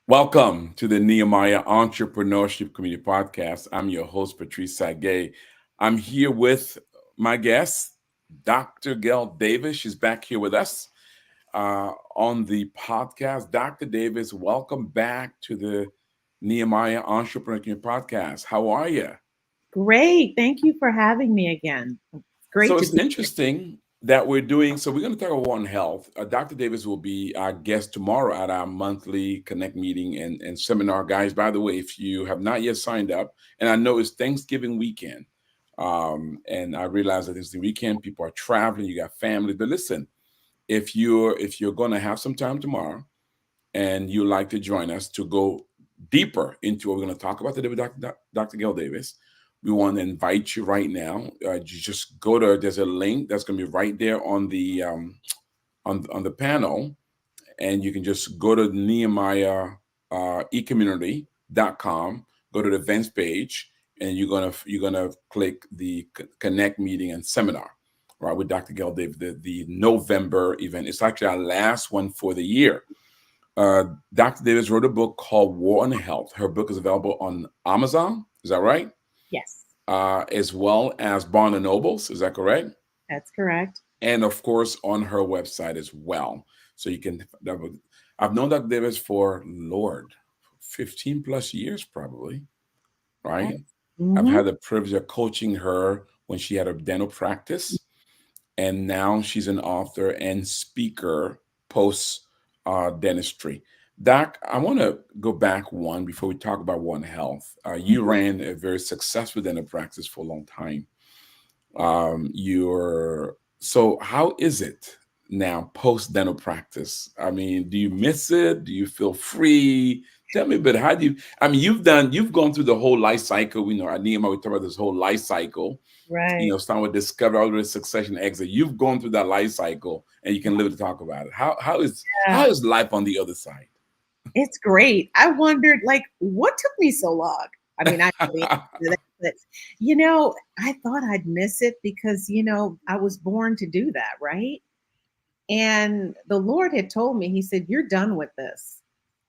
Welcome to the Nehemiah Entrepreneurship Community Podcast. I'm your host, Patrice Tsague. I'm here with my guest, Dr. Gail Davis. She's back here with us on the podcast. Dr. Davis, welcome back to the Nehemiah Entrepreneurship Community Podcast. How are you? Great. Thank you for having me again. Great So to it's be interesting that we're doing, so we're going to talk about One Health. Dr. Davis will be our guest tomorrow at our monthly Connect meeting and seminar. Guys, by the way, if you have not yet signed up, and I know it's Thanksgiving weekend, and I realize that it's the weekend, people are traveling, you got family, but listen, if you're going to have some time tomorrow and you'd like to join us to go deeper into what we're going to talk about today with Dr. Gail Davis, we want to invite you right now. You just go to, there's a link that's going to be right there on the on the panel, and you can just go to Nehemiah E-Community.com, go to the events page, and you're gonna click the Connect meeting and seminar, right, with Dr. Gail Davis, the November event. It's actually our last one for the year. Dr. Davis wrote a book called War on Health. Her book is available on Amazon. Is that right? Yes, As well as Barnes and Nobles. Is that correct? that's correct. And of course, on her website as well. So you can, I've known Dr. Davis for, Lord, 15 plus years probably, right? Yes. I've Mhm. had the privilege of coaching her when she had a dental practice. And now she's an author and speaker post dentistry. Doc, I want to go back one before we talk about One Health. You ran a very successful dental practice for a long time. So how is it now post dental practice? I mean, do you miss it? Do you feel free? Tell me a bit. How do you? I mean, you've gone through the whole life cycle. We know at Nehemiah we talk about this whole life cycle. You Right. know, starting with discovery, all the way to succession, exit. You've gone through that life cycle, and you can live to talk about it. Yeah. How is life on the other side? It's great. I wondered, like, what took me so long? I mean, I know the answer to that, but I thought I'd miss it because I was born to do that, right? And the Lord had told me, He said, "You're done with this.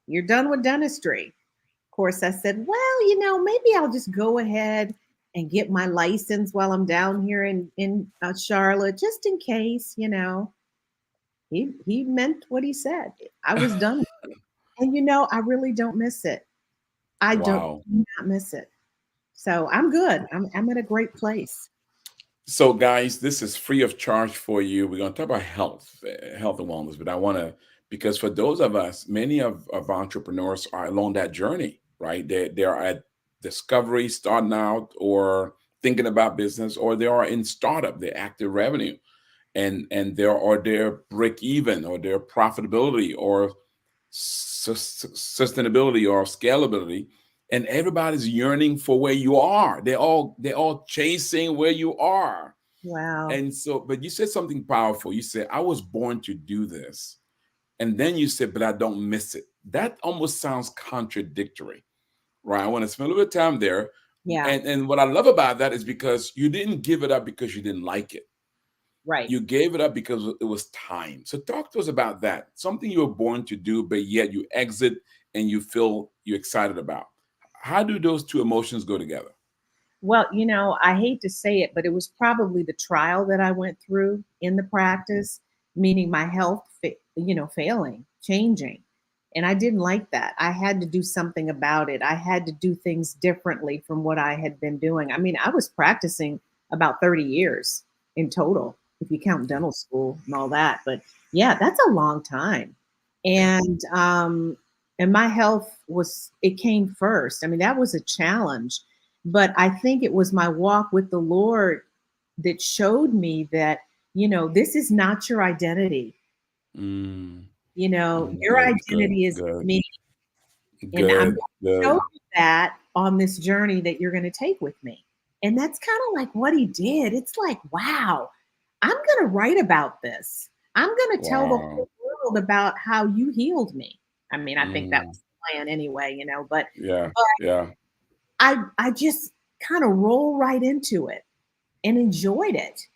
You're done with dentistry." Of course, I said, "Well, maybe I'll just go ahead and get my license while I'm down here in Charlotte, just in case." He meant what he said. I was done, and I really don't miss it. I Wow. do not miss it. So I'm good. I'm at a great place. So, guys, this is free of charge for you. We're going to talk about health and wellness, but I want to, because for those of us, many of entrepreneurs are along that journey, right? They are at discovery, starting out, or thinking about business, or they are in startup, they're active revenue, and their break even, or their profitability, or sustainability, or scalability, and everybody's yearning for where you are. They're all chasing where you are. Wow. And so, but you said something powerful. You said, I was born to do this. And then you said, but I don't miss it. That almost sounds contradictory, right? I want to spend a little bit of time there. Yeah. And what I love about that is because you didn't give it up because you didn't like it. Right. You gave it up because it was time. So talk to us about that. Something you were born to do, but yet you exit and you feel you're excited about. How do those two emotions go together? Well, I hate to say it, but it was probably the trial that I went through in the practice, meaning my health, failing, changing. And I didn't like that. I had to do something about it. I had to do things differently from what I had been doing. I mean, I was practicing about 30 years in total, if you count Okay. dental school and all that. But yeah, that's a long time. Yeah. And my health it came first. I mean, that was a challenge, but I think it was my walk with the Lord that showed me that, this is not your identity. Mm, Your good, good, identity is good, me. And I'm going good, to show good. you that on this journey that you're going to take with me. And that's kind of like what he did. It's like, wow, I'm going to write about this. I'm going to tell the Wow. whole world about how you healed me. I mean, I think that Mm, was the plan anyway, but yeah, but yeah. I just kind of roll right into it and enjoyed it.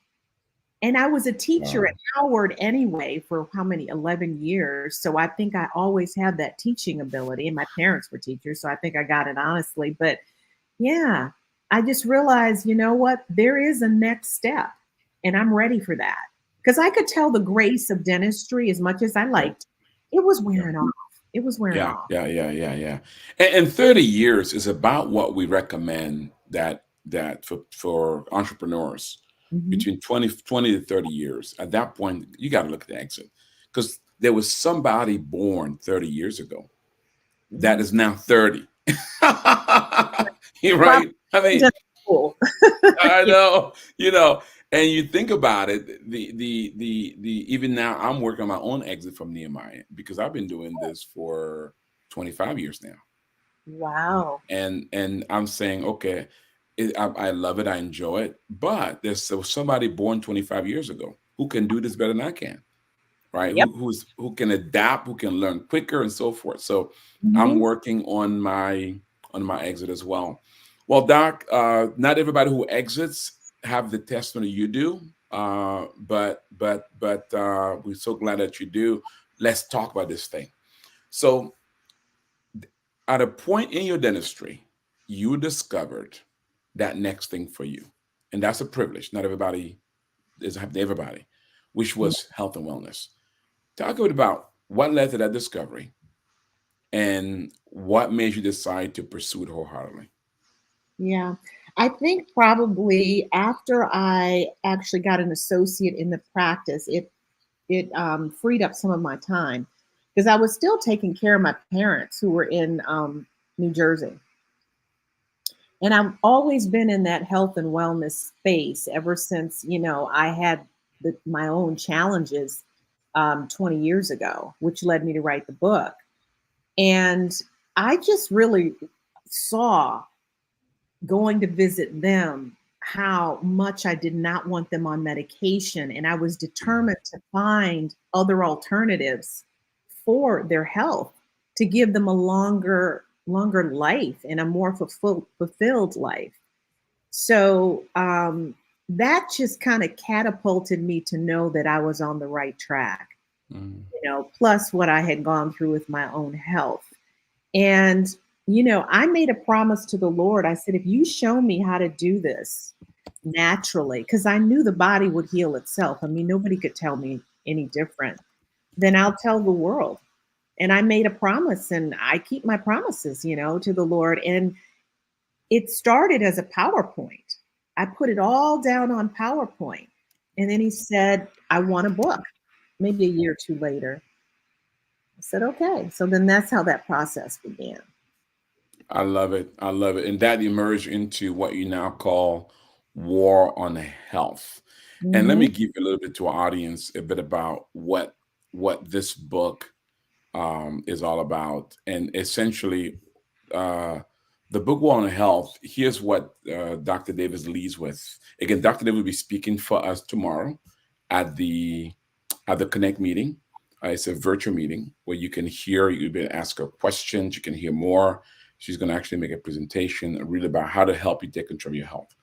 And I was a teacher at Wow. Howard anyway for how many, 11 years. So I think I always had that teaching ability. And my parents were teachers. So I think I got it honestly. But yeah, I just realized, you know what? There is a next step. And I'm ready for that. Because I could tell the grace of dentistry as much as I Yeah. liked, it was Yeah. wearing off. It was wearing Yeah. off. Yeah. Yeah. Yeah. Yeah. And 30 years is about what we recommend that for entrepreneurs Hmm. between 20 to 30 years. At that point, you got to look at the exit because there was somebody born 30 years ago that Yeah. is now 30. You're Probably right. I mean, dental school. I Yeah. know, and you think about it, the even now I'm working on my own exit from Nehemiah because I've been doing this for 25 years now. Wow. And I'm saying, okay, I love it, I enjoy it, but somebody born 25 years ago who can do this better than I can, right? Yep. Who can adapt, who can learn quicker, and so forth. So I'm Hmm. working on my exit as well. Well, Doc, not everybody who exits have the testimony you do, but we're so glad that you do. Let's talk about this thing. So, at a point in your dentistry, you discovered that next thing for you, and that's a privilege. Not everybody is everybody, which was health and wellness. Talk a bit about what led to that discovery and what made you decide to pursue it wholeheartedly. Yeah. I think probably after I actually got an associate in the practice, it freed up some of my time because I was still taking care of my parents who were in New Jersey. And I've always been in that health and wellness space ever since, I had my own challenges 20 years ago, which led me to write the book. And I just really saw going to visit them how much I did not want them on medication. And I was Mhm. determined to find other alternatives for their health to give them a longer life and a more fulfilled life. So that just kind of catapulted me to know that I was on the right track, Mhm. plus what I had gone through with my own health. And, I made a promise to the Lord. I said, if you show me how to do this naturally, because I knew the body would heal itself. I mean, nobody could tell me any different. Then I'll tell the world. And I made a promise and I keep my promises, to the Lord. And it started as a PowerPoint. I put it all down on PowerPoint. And then he said, I want a book, maybe a year or two later. I said, okay. So then that's how that process began. I love it. I love it. And that emerged into what you now call war on health. And let Hmm. me give a little bit to our audience a bit about what this book is all about. And essentially, uh, the book War on Health, here's what Dr. Davis leads with. Again, Dr. Davis will be speaking for us tomorrow at the Connect meeting. It's a virtual meeting where you can hear, you can ask her questions, you can hear more. She's going to actually make a presentation really about how to help you take control of your health.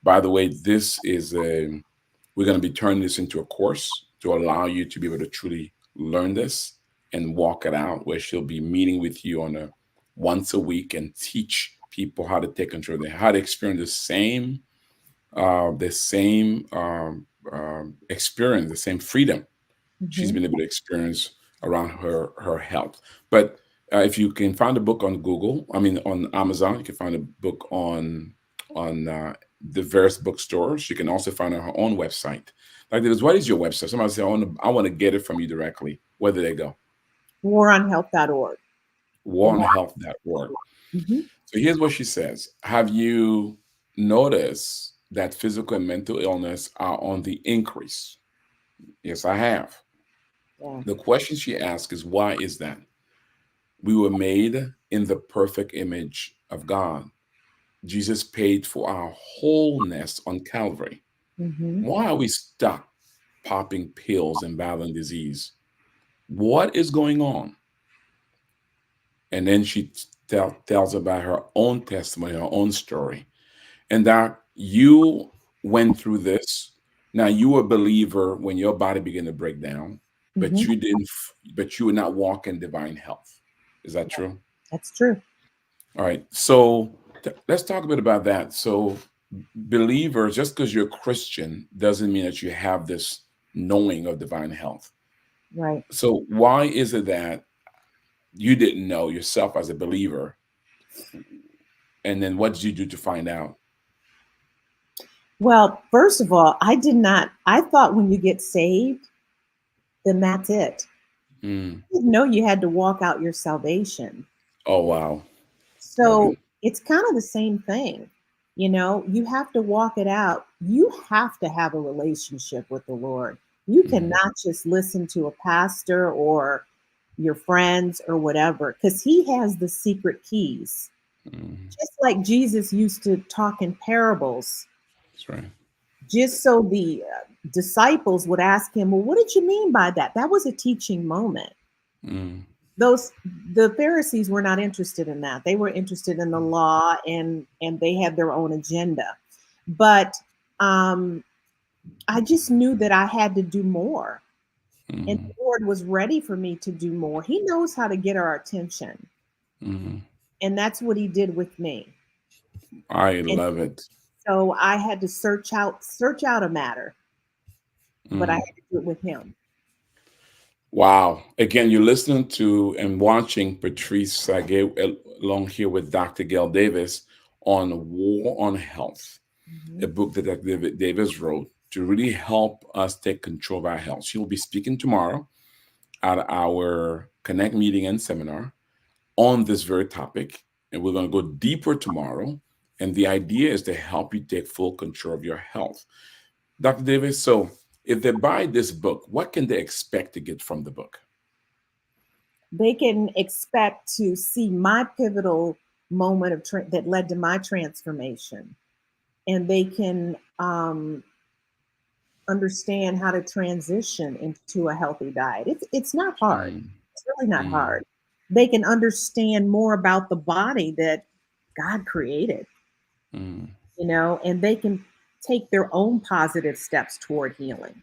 By the way, we're going to be turning this into a course to allow you to be able to truly learn this and walk it out, where she'll be meeting with you on a once a week and teach people how to take control of how to experience the same experience, the same freedom she's Hmm. been able to experience around her health. But if you can find a book on Google, I mean on Amazon, you can find a book on the various bookstores. You can also find it on her own website. Like this, what is your website? Somebody say, I want to get it from you directly. Where do they go? Waronhealth.org. Waronhealth.org. Mm-hmm. So here's what she says. Have you noticed that physical and mental illness are on the increase? Yes, I have. Yeah. The question she asks is, why is that? We were made in the perfect image of God. Jesus paid for our wholeness on Calvary. Mm-hmm. Why are we stuck popping pills and battling disease? What is going on? And then she tells about her own testimony, her own story, and that you went through this. Now you were a believer when your body began to break down, but Mhm. you didn't. But you would not walk in divine health. Is that true? That's true. All right. So let's talk a bit about that. So believers, just because you're a Christian, doesn't mean that you have this knowing of divine health. Right. So why is it that you didn't know yourself as a believer, and then what did you do to find out? Well, first of all, I thought when you get saved, then that's it. Mm. I didn't know you had to walk out your salvation. Oh wow. So Okay. it's kind of the same thing. You have to walk it out. You have to have a relationship with the Lord. You Mm. cannot just listen to a pastor or your friends or whatever, because he has the secret keys. Mm. Just like Jesus used to talk in parables, That's right. just so the disciples would ask him, well, what did you mean by that? That was a teaching moment. Mm. Those The Pharisees were not interested in that. They were interested in the law, and they had their own agenda. But um, I just knew that I had to do more, and Mm. the Lord was ready for me to do more. He knows how to get our attention, Mm. and that's what He did with me. I And love it. so I had to search out a matter, but I Mm. had to do it with Him. Wow. Again, you're listening to and watching Patrice Tsague along here with Dr. Gail Davis on War on Health, a Mhm. book that Dr. Davis wrote to really help us take control of our health. She will be speaking tomorrow at our Connect meeting and seminar on this very topic. And we're going to go deeper tomorrow. And the idea is to help you take full control of your health. Dr. Davis, so if they buy this book, what can they expect to get from the book? They can expect to see my pivotal moment that led to my transformation, and they can understand how to transition into a healthy diet. It's not hard. Mm, It's really not mm, hard. They can understand more about the body that God created, mm. and they can take their own positive steps toward healing.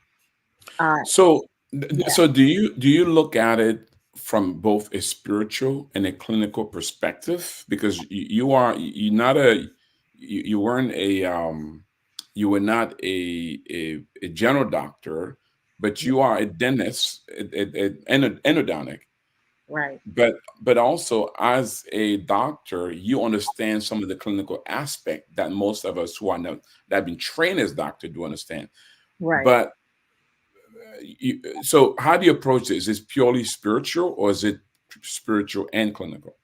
Uh, So, yeah, so do you look at it from both a spiritual and a clinical perspective? Because you are you're not a you weren't a you were not a general doctor, but you are a dentist, an endodontic. right, But also as a doctor, you understand some of the clinical aspect that most of us who are not that have been trained as doctor do understand. right. But so how do you approach this? Is it purely spiritual or is it spiritual and clinical?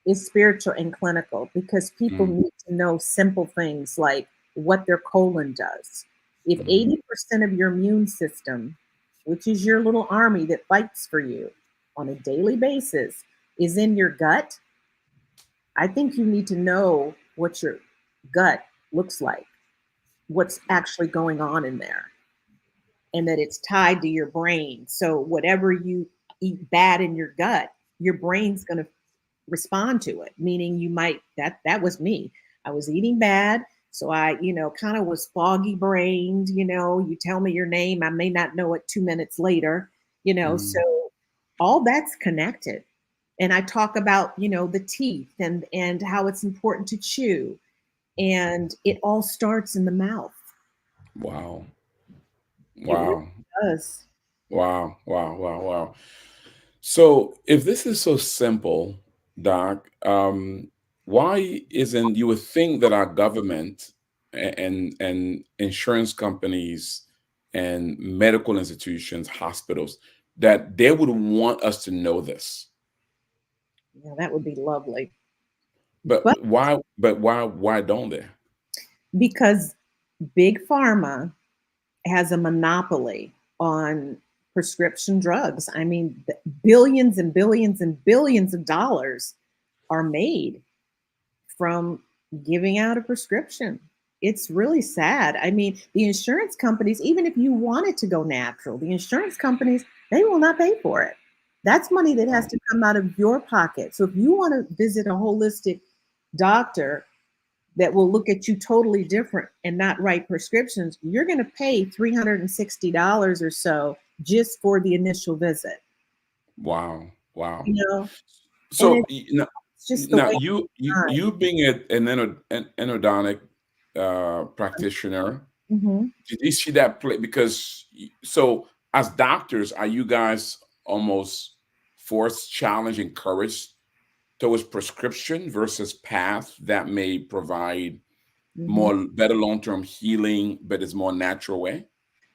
Is spiritual and clinical, because people Mm, need to know simple things like what their colon does. If mm, 80% of your immune system, which is your little army that fights for you on a daily basis, is in your gut, I think you need to know what your gut looks like, what's actually going on in there, and that it's tied to your brain. So whatever you eat bad in your gut, your brain's going to respond to it, meaning you might that was me. I was eating bad, so I kind of was foggy brained. You tell me your name, I may not know it 2 minutes later. So mm. all that's connected. And I talk about the teeth and how it's important to chew, and it all starts in the mouth. Wow. It really Wow. does. Wow. Wow. Wow. Wow. So if this is so simple, Doc, why isn't you would think that our government and insurance companies and medical institutions, hospitals, that they would want us to know this? Yeah, that would be lovely. But But why don't they? because big pharma has a monopoly on prescription drugs. I mean, billions and billions and billions of dollars are made from giving out a prescription. It's really sad. I mean, the insurance companies, even if you wanted to go natural, the insurance companies, they will not pay for it. That's money that has Wow. to come out of your pocket. So if you want to visit a holistic doctor, that will look at you totally different and not write prescriptions, you're going to pay $360 or so just for the initial visit. Wow. Wow. You know, and So it's just the now way you being an endodontic practitioner, mm-hmm. did you see that play? Because so as doctors, are you guys almost forced, challenged, encouraged towards prescription versus path that may provide Mm-hmm. more better long-term healing, but it's more natural way?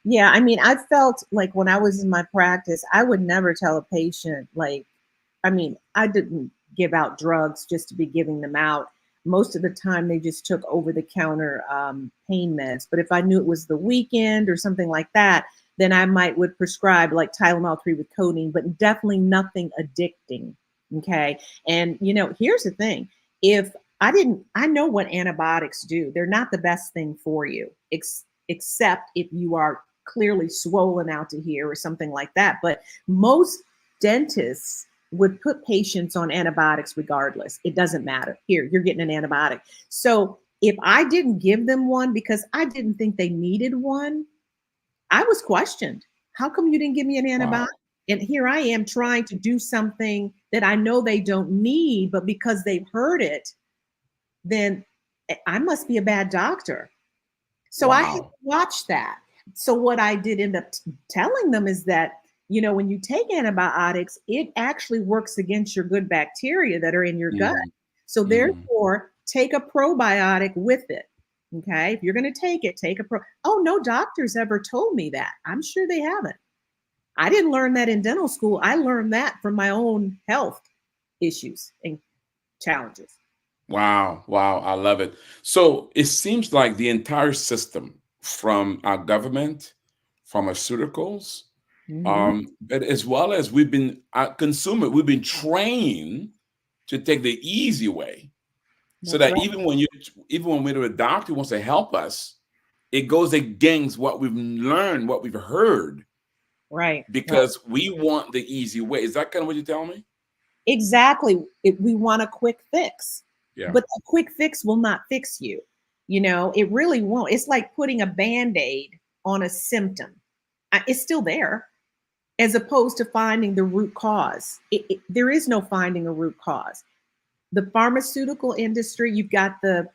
Yeah, I mean, I felt like when I was in my practice, I would never tell a patient, like, I mean, I didn't give out drugs just to be giving them out. Most of the time, they just took over the counter pain meds. But if I knew it was the weekend or something like that, then I might would prescribe like Tylenol 3 with codeine, but definitely nothing addicting. Okay. And, here's the thing. If I know what antibiotics do. They're not the best thing for you, except if you are clearly swollen out to here or something like that. But most dentists would put patients on antibiotics regardless. It doesn't matter. Here, you're getting an antibiotic. So if I didn't give them one because I didn't think they needed one, I was questioned. How come you didn't give me an antibiotic? Wow. And here I am trying to do something that I know they don't need, but because they've heard it, then I must be a bad doctor. So I had to Wow. watch that. So what I did end up telling them is that, when you take antibiotics, it actually works against your good bacteria that are in your gut. Mhm. So Mhm. therefore, take a probiotic with it. Okay. If you're going to take it, take a pro. Oh, no doctors ever told me that. I'm sure they haven't. I didn't learn that in dental school. I learned that from my own health issues and challenges. Wow, wow, I love it. So it seems like the entire system, from our government, pharmaceuticals, Hmm. but as well as we've been consumer, we've been trained to take the easy way, so That's that right. even when we're a doctor who wants to help us, it goes against what we've learned, what we've heard, Right. Right. because we want the easy way. Is that kind of what you're telling me? Exactly. We want a quick fix, Yeah. but a quick fix will not fix you. It really won't. It's like putting a band-aid on a symptom. It's still there, as opposed to finding the root cause. There is no finding a root cause. The pharmaceutical industry, you've got the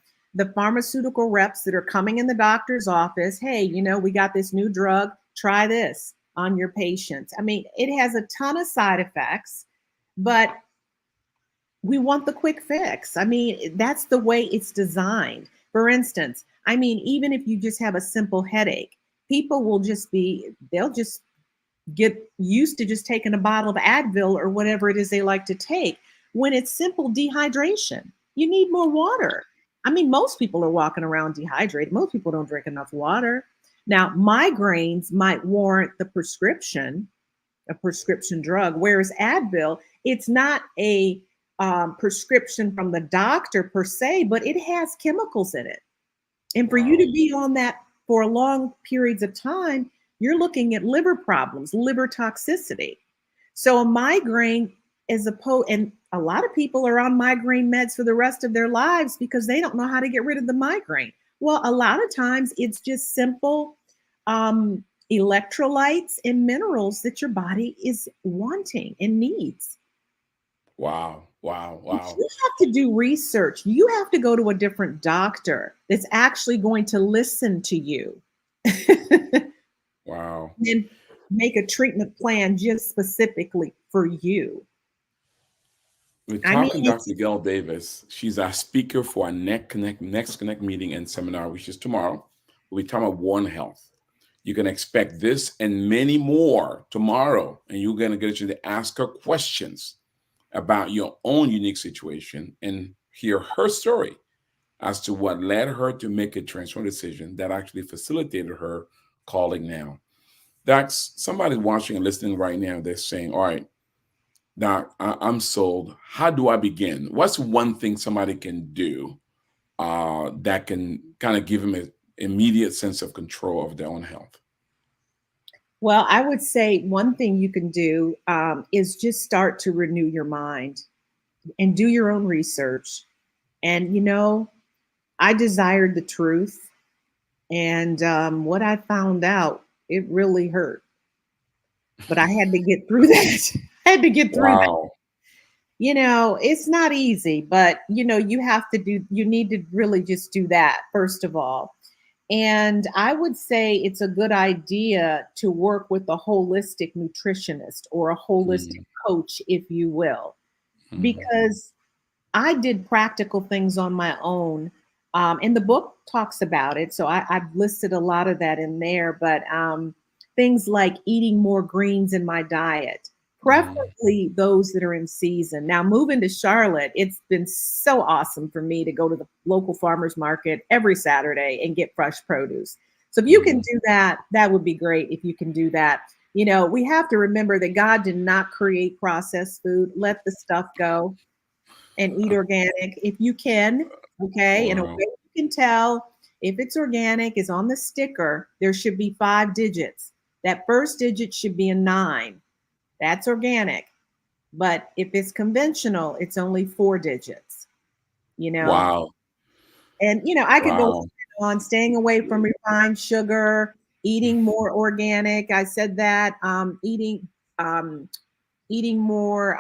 pharmaceutical reps that are coming in the doctor's office. Hey, we got this new drug. Try this on your patients. I mean, it has a ton of side effects, but we want the quick fix. I mean, that's the way it's designed. For instance, I mean, even if you just have a simple headache, people they'll just get used to just taking a bottle of Advil or whatever it is they like to take when it's simple dehydration. You need more water. I mean, most people are walking around dehydrated. Most people don't drink enough water. Now, migraines might warrant a prescription drug, whereas Advil, it's not a prescription from the doctor per se, but it has chemicals in it. And for you Wow. to be on that for long periods of time, you're looking at liver problems, liver toxicity. So a migraine is and a lot of people are on migraine meds for the rest of their lives because they don't know how to get rid of the migraine. Well, a lot of times it's just simple electrolytes and minerals that your body is wanting and needs. Wow. Wow. You Wow. have to do research. You have to go to a different doctor that's actually going to listen to you Wow. and make a treatment plan just specifically for you. We're I mean, talking it's Dr. Gail Davis. She's our speaker for our Next Connect meeting and seminar, which is tomorrow. We'll be talking about One Health. You can expect this and many more tomorrow, and you're going to get a chance to ask her questions about your own unique situation and hear her story as to what led her to make a transformative decision that actually facilitated her calling now. That's somebody watching and listening right now. They're saying, all right, now I'm sold. How do I begin? What's one thing somebody can do that can kind of give them an immediate sense of control of their own health? Well, I would say one thing you can do is just start to renew your mind and do your own research. And I desired the truth. And what I found out, it really hurt. But I had to get through that. I had to get through that. Wow. It's not easy, but you need to really just do that, first of all. And I would say it's a good idea to work with a holistic nutritionist or a holistic Mhm. coach, if you will, Mhm. because I did practical things on my own. And the book talks about it. So I've listed a lot of that in there. But things like eating more greens in my diet, Mhm. preferably those that are in season. Now, moving to Charlotte, it's been so awesome for me to go to the local farmers market every Saturday and get fresh produce. So if you can Mhm. do that, that would be great if you can do that. We have to remember that God did not create processed food. Let the stuff go and eat organic if you can. Okay. And a way Wow. you can tell if it's organic is on the sticker, there should be 5 digits. That first digit should be a 9. That's organic. But if it's conventional, it's only 4 digits, you know. Wow. And I could go Wow. on staying away from refined sugar, eating more organic. I said that. Um, eating more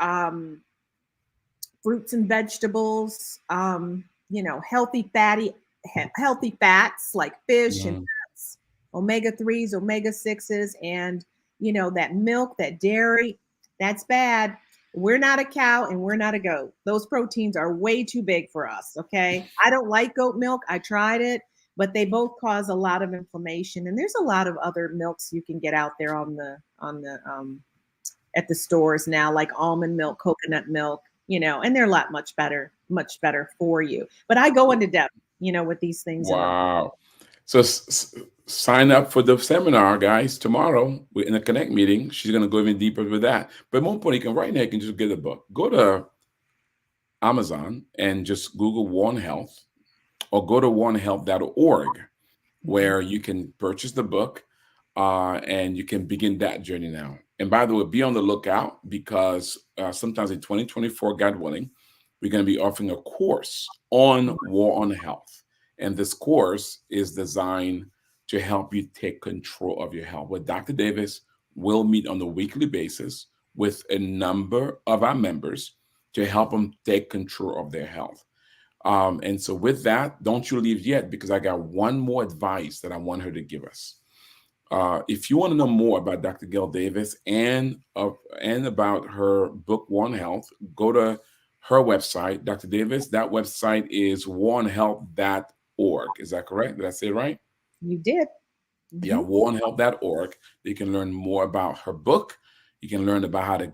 fruits and vegetables, healthy fats like fish and Mhm. nuts, omega 3s, omega 6s, and that milk, that dairy, that's bad. We're not a cow and we're not a goat. Those proteins are way too big for us. Okay. I don't like goat milk. I tried it, but they both cause a lot of inflammation. And there's a lot of other milks you can get out there on the at the stores now, like almond milk, coconut milk, and they're a lot much better for you. But I go into depth, with these things in the Wow. So sign up for the seminar, guys, tomorrow. We're in a Connect meeting. She's going to go even deeper with that. But more importantly, right now, you can just get the book. Go to Amazon and just Google One Health or go to onehealth.org Mhm. where you can purchase the book and you can begin that journey now. And by the way, be on the lookout because sometimes in 2024, God willing, we're going to be offering a course on war on health. And this course is designed to help you take control of your health. With Dr. Davis, we'll meet on a weekly basis with a number of our members to help them take control of their health. And so, with that, don't you leave yet because I got one more advice that I want her to give us. If you want to know more about Dr. Gail Davis and about her book One Health, go to her website, Dr. Davis. That website is onehealth.org. Is that correct? Did I say it right? You did. Yeah, Hmm. onehealth.org. You can learn more about her book. You can learn about how to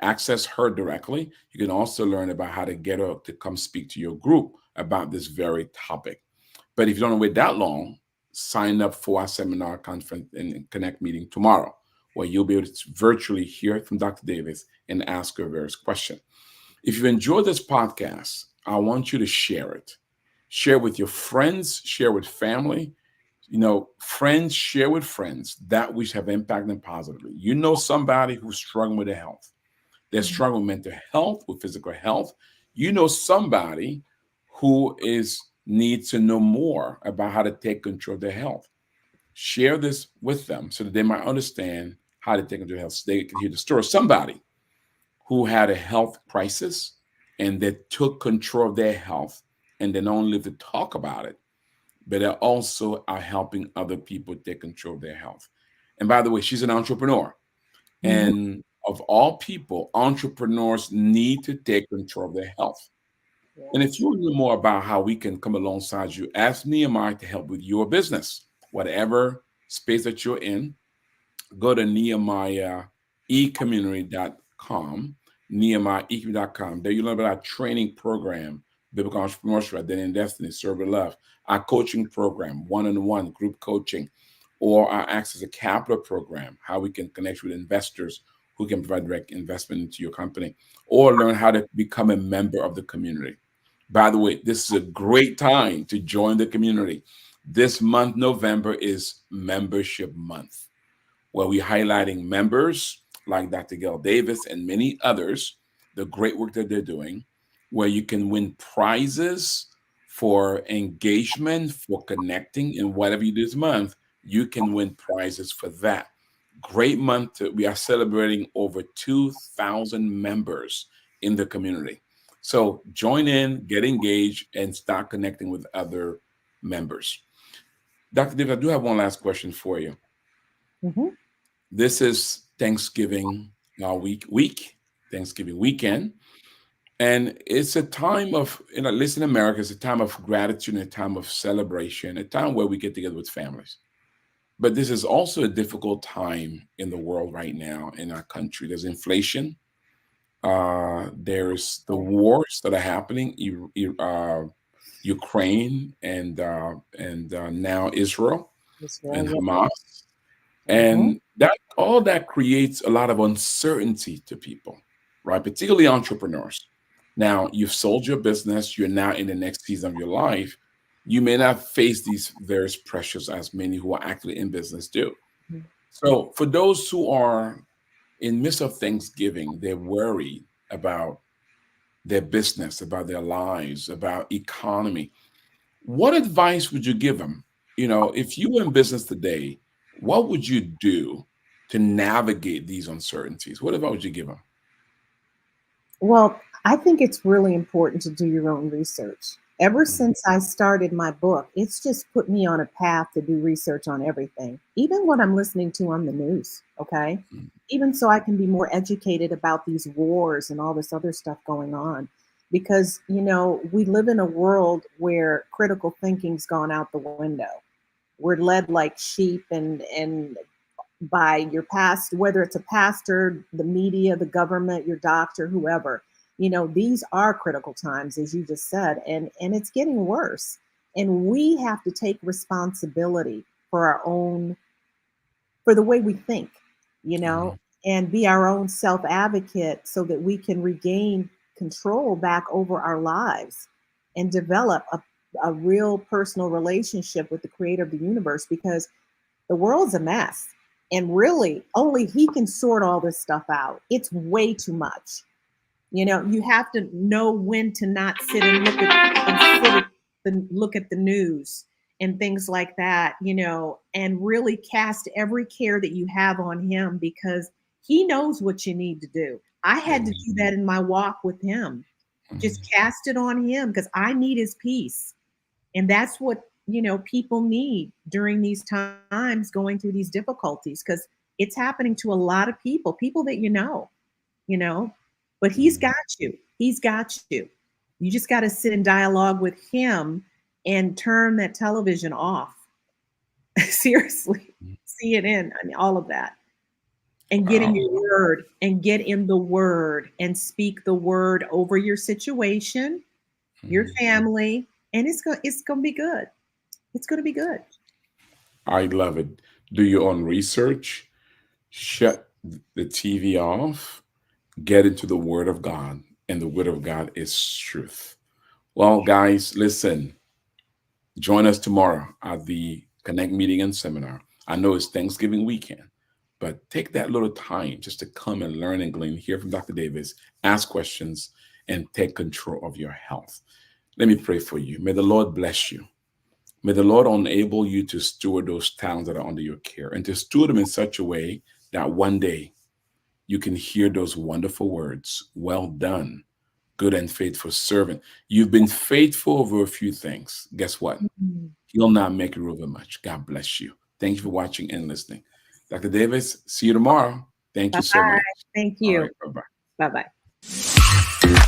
access her directly. You can also learn about how to get her to come speak to your group about this very topic. But if you don't want to wait that long, sign up for our seminar, conference, and connect meeting tomorrow, where you'll be able to virtually hear from Dr. Davis and ask her various questions. If you enjoyed this podcast, I want you to share it. Share with your friends, share with family. Friends share with friends that which have impacted them positively. You know somebody who's struggling with their health. They're struggling with mental health, with physical health. You know somebody who is needs to know more about how to take control of their health. Share this with them so that they might understand how to take control of health. So they can hear the story of somebody who had a health crisis and they took control of their health and they not only live to talk about it, but they also are helping other people take control of their health. And by the way, she's an entrepreneur. Hmm. And of all people, entrepreneurs need to take control of their health. And if Yes. you want to know more about how we can come alongside you, ask Nehemiah to help with your business, whatever space that you're in. Go to Nehemiah E-Community.com, Nehemiah E-Community.com. There you learn about our training program, Biblical Entrepreneurship, Identity and Destiny, Serve with Love, our coaching program, one-on-one group coaching, or our Access to Capital program, how we can connect with investors who can provide direct investment into your company, or learn how to become a member of the community. By the way, this is a great time to join the community. This month, November, is membership month where we're highlighting members like Dr. Gail Davis and many others, the great work that they're doing, where you can win prizes for engagement, for connecting, and whatever you do this month, you can win prizes for that. Great month. We are celebrating over 2,000 members in the community. So join in, get engaged, and start connecting with other members. Dr. David, I do have one last question for you. Mhm. This is Thanksgiving Thanksgiving weekend. And it's a time of, listen, America, it's a time of gratitude and a time of celebration, a time where we get together with families. But this is also a difficult time in the world right now in our country. There's inflation. There's the wars that are happening, Ukraine and now Israel Israel, and yeah. Hamas. Mhm. And that all that creates a lot of uncertainty to people, right? Particularly entrepreneurs. Now, you've sold your business, you're now in the next season of your life. You may not face these various pressures as many who are actually in business do. So, for those who are in midst of Thanksgiving, they're worried about their business, about their lives, about economy. What advice would you give them? If you were in business today, what would you do to navigate these uncertainties? What advice would you give them? Well, I think it's really important to do your own research. Ever Mhm, since I started my book, it's just put me on a path to do research on everything, even what I'm listening to on the news. Okay. mhm, Even so I can be more educated about these wars and all this other stuff going on. Because, we live in a world where critical thinking's gone out the window. We're led like sheep and by your past, whether it's a pastor, the media, the government, your doctor, whoever. These are critical times, as you just said, and it's getting worse. And we have to take responsibility for our own, for the way we think, you know, mhm, and be our own self advocate so that we can regain control back over our lives and develop a real personal relationship with the creator of the universe, because the world's a mess. And really, only he can sort all this stuff out. It's way too much. You have to know when to not sit and look at the news and things like that, and really cast every care that you have on him, because he knows what you need to do. I had to amen, do that in my walk with him. Just mhm, cast it on him because I need his peace. And that's what, people need during these times, going through these difficulties, because it's happening to a lot of people that you know, but he's mhm, got you. He's got you. You just got to sit in dialogue with him and turn that television off. Seriously. mhm. CNN, I mean, all of that. And get in Wow. your word and get in the word and speak the word over your situation, your Mhm. family, and it's going to be good. It's going to be good. I love it. Do your own research, shut the TV off, get into the Word of God, and the Word of God is truth. Well, guys, listen, join us tomorrow at the Connect meeting and seminar. I know it's Thanksgiving weekend, but take that little time just to come and learn and glean, hear from Dr. Davis, ask questions, and take control of your health. Let me pray for you. May the Lord bless you. May the Lord enable you to steward those talents that are under your care and to steward them in such a way that one day you can hear those wonderful words, well done, good and faithful servant. You've been faithful over a few things. Guess what? Mhm. He'll not make you over much. God bless you. Thank you for watching and listening. Dr. Davis, see you tomorrow. Thank Bye you so bye. much. Thank All you. right. Bye bye. Bye bye.